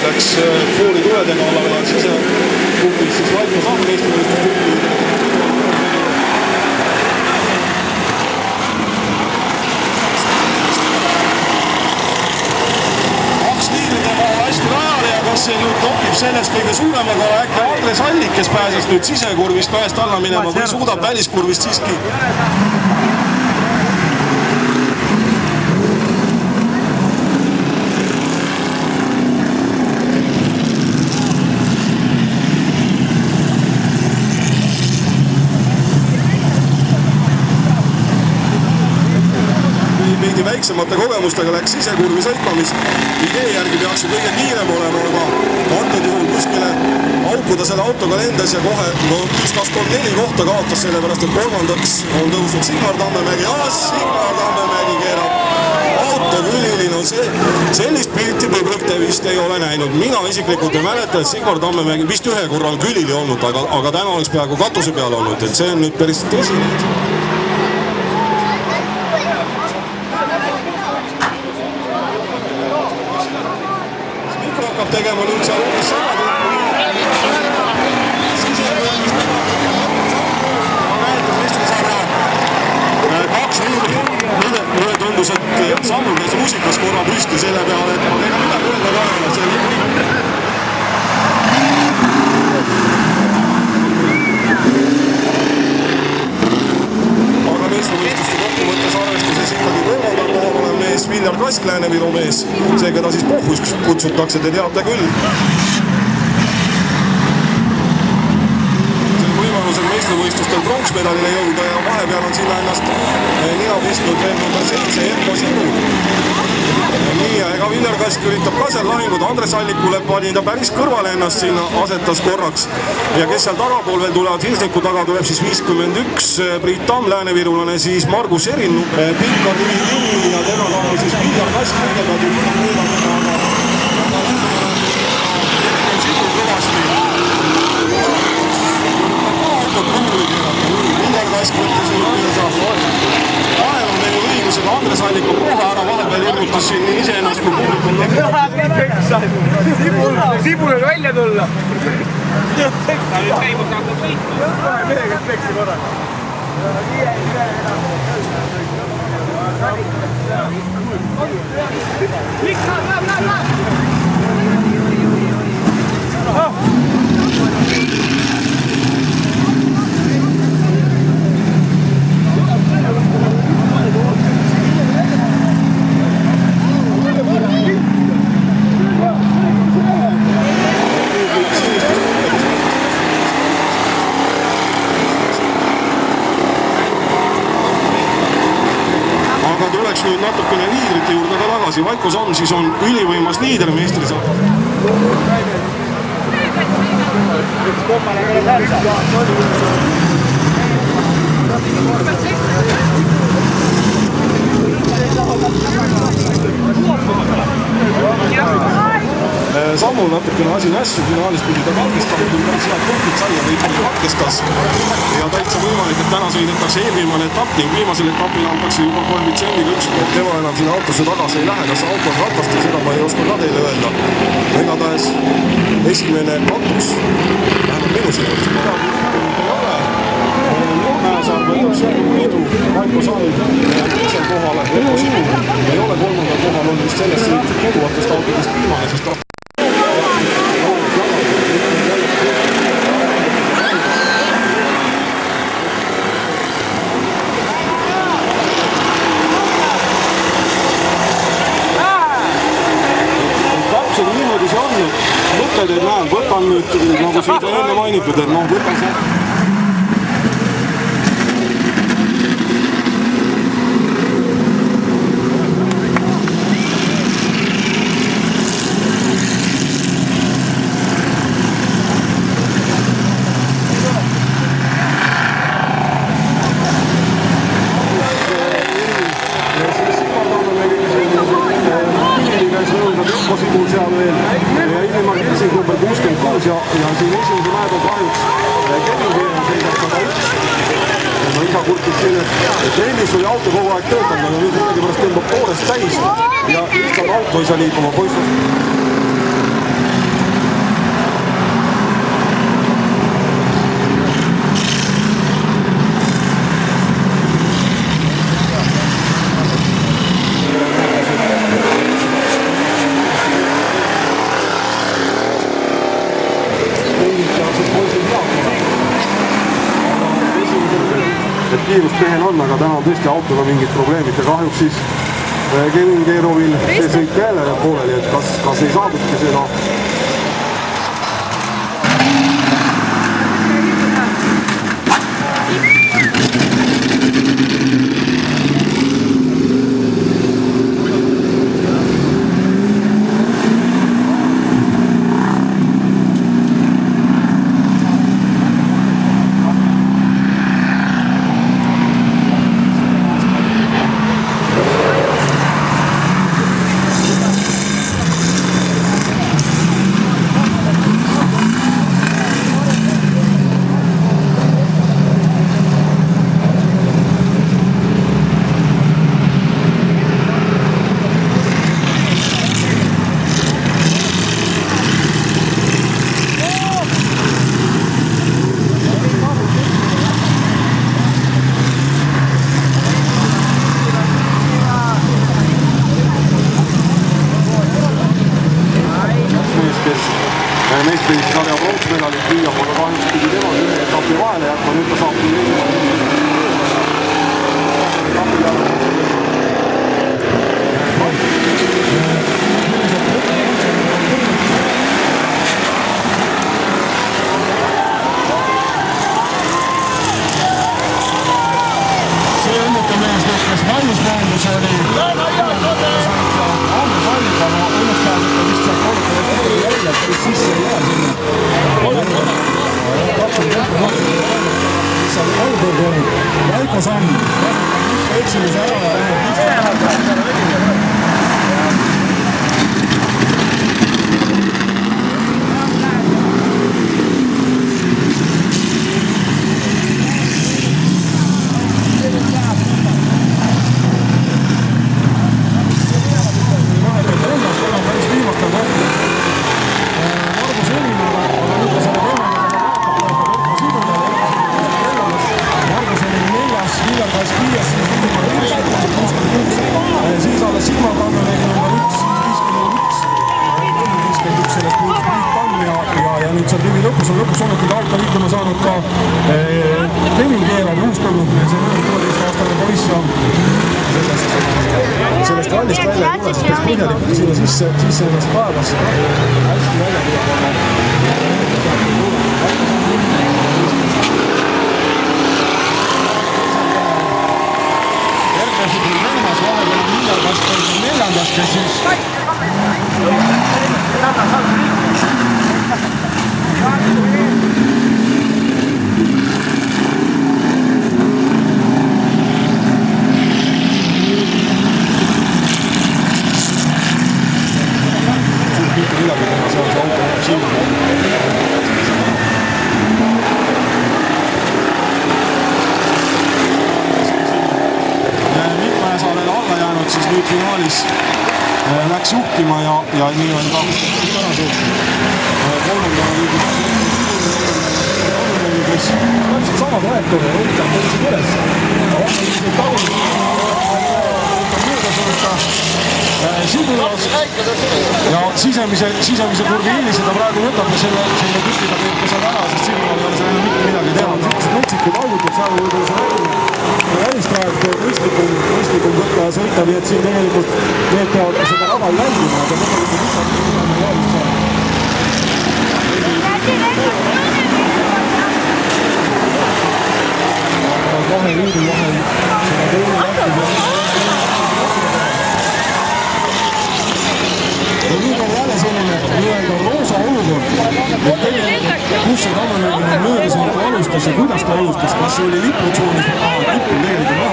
läks fooli tuledega alla ja sisepunktis siis Vaiko Samm Eesti võistluspunkti. Kaks liidrid on hästi rajale ja kas see nüüd topib sellest kõige suuremaga äkki Andres Allik, kes pääses nüüd sisekurvist mäest alla minema või suudab väliskurvist siiski väiksemate kogemustega läks sisekurvi sõitma, mis idee järgi peaks ju kõige kiirem olema, aga antud juhul kuskile auku ta selle autoga lendas ja kohe 1-2-3-4 kohta kaotas sellepärast, et kolmandaks on tõusnud Sigmar Tammemägi. Sigmar Tammemägi keerab auto külili, no sellist pilti publikte vist ei ole näinud. Mina isiklikult ei mäleta, et Sigmar Tammemägi vist ühe korra on külili olnud, aga täna oleks peaaegu katuse peal olnud, et see on nüüd päris tõsine. Tegema nüüd seal umbes kaks mulle tundus, et Sammul käis muusikas korra püsti selle peale, et ega midagi öelda ka ei ole. Aga meestevõistluste kokkuvõttes arvestuses ikkagi kolmandal kohal olev mees Viljar Kask, Lääne-Viru mees, see, keda siis Pohhusk kutsutakse, te teate küll. See on võimalusel meestevõistlustel pronksmedalile jõuda ja vahepeal on sinna ennast nina pistnud veel number 7 Erko Sibu. Nii, ega Viljar Kask üritab ka seal lahingud. Andres Allikule pani ta päris kõrvale ennast sinna asetas korraks. Ja kes seal tagapool veel tulevad, Hirsniku taga tuleb siis 51 Priit Tamm, Lääne-Virulane, siis Margus Erin, Pilka Tüvi ja tema taha siis Viljar Kask. Viljar Kask võttis vahev on meil õigusega Andres Alliku koha ära, vahepeal ilmutas siin iseennast kui publikum. Sibul oli välja tulla. Ta nüüd käimus hakkab sõitma. Mehega peksi korra. Nüüd natukene liidrite juurde ka tagasi. Vaiko Samm siis on ülivõimas liider meistrisaadis. Sammul natukene asi nässu, finaalis pidi ta katkestama, kui päris head punktid sai ja kõik katkestas. Ja täitsa võimalik, et täna sõidetakse eelviimane etapp ning viimasel etapil antakse juba koefitseendiga 1, et tema enam sinna autosse tagasi ei lähe. Kas auto on ratast ja seda ma ei oska ka teile öelda. Igatahes esimene katus, vähemalt minu sõidust midagi ei ole. Nurmäesaar võtab sõidu Vaiko Samm teisel kohale. Erko Sibu ei ole kolmandal kohal olnud vist sellest sõidust koduvatest autodest viimane, sest mõtted, et näen, võtan nüüd, nagu siin enne mainitud, et võtan see. Ja siin esimese mäeda kahjuks Kevin Keeran seisab 101. Isa kurtis siin, et Ellis oli auto kogu aeg töötanud, aga nüüd millegipärast tõmbab toorest täis ja viskab auto isa liikuma poistus. kiiruspehen on, aga täna on tõesti autoga mingid probleemid ja kahjuks siis Kevin Keerovil see sõit jälle jääb pooleli, et kas ei saadudki seda meistrivõistlusarja pronksmedalit viia, aga kahjuks pidi tema ühe etapi vahele jätma, nüüd ta saab küll see õnnetu mees lõhkas valmismäängus oli sisse ei jää sinna. Mis on olukord olnud? Väiko Samm. Eksimus ära ja lõpus ometi auto liikuma saanud ka Kevin Keerov, uus tulnud, see 16-aastane poiss on sellest rallist välja ei tule, sest põhjalikult sinna sisse ennast päevas hästi välja tuleb. Järgmine tuli kolmas, vahepeal on Millar Kasper neljandas, kes siis Mikmajasaarele alla jäänud, siis nüüd finaalis läks juhtima ja nii-öelda kolmandana liigub täpselt sama trajektoori ja võtab mõisib üles. Sibulas ja sisemise kurvi hiilise ta praegu võtab ja selle püstiga teeb ka seal ära, sest Sibulal ei ole seal mitte midagi teha. Metsikud augud, seal võib-olla see välistraeg mõistlikum võtta ja sõita, nii et siin tegelikult need peavad seda rada jälgima, aga tegelikult lihtsalt kahe liidu vahel seda teine lähtub ja nüüd on jälle selline nii-öelda roosa olukord, et tegelikult kus see tavaline möödasõitu alustas ja kuidas ta alustas, kas see oli liputsoonis, lipul tegelikult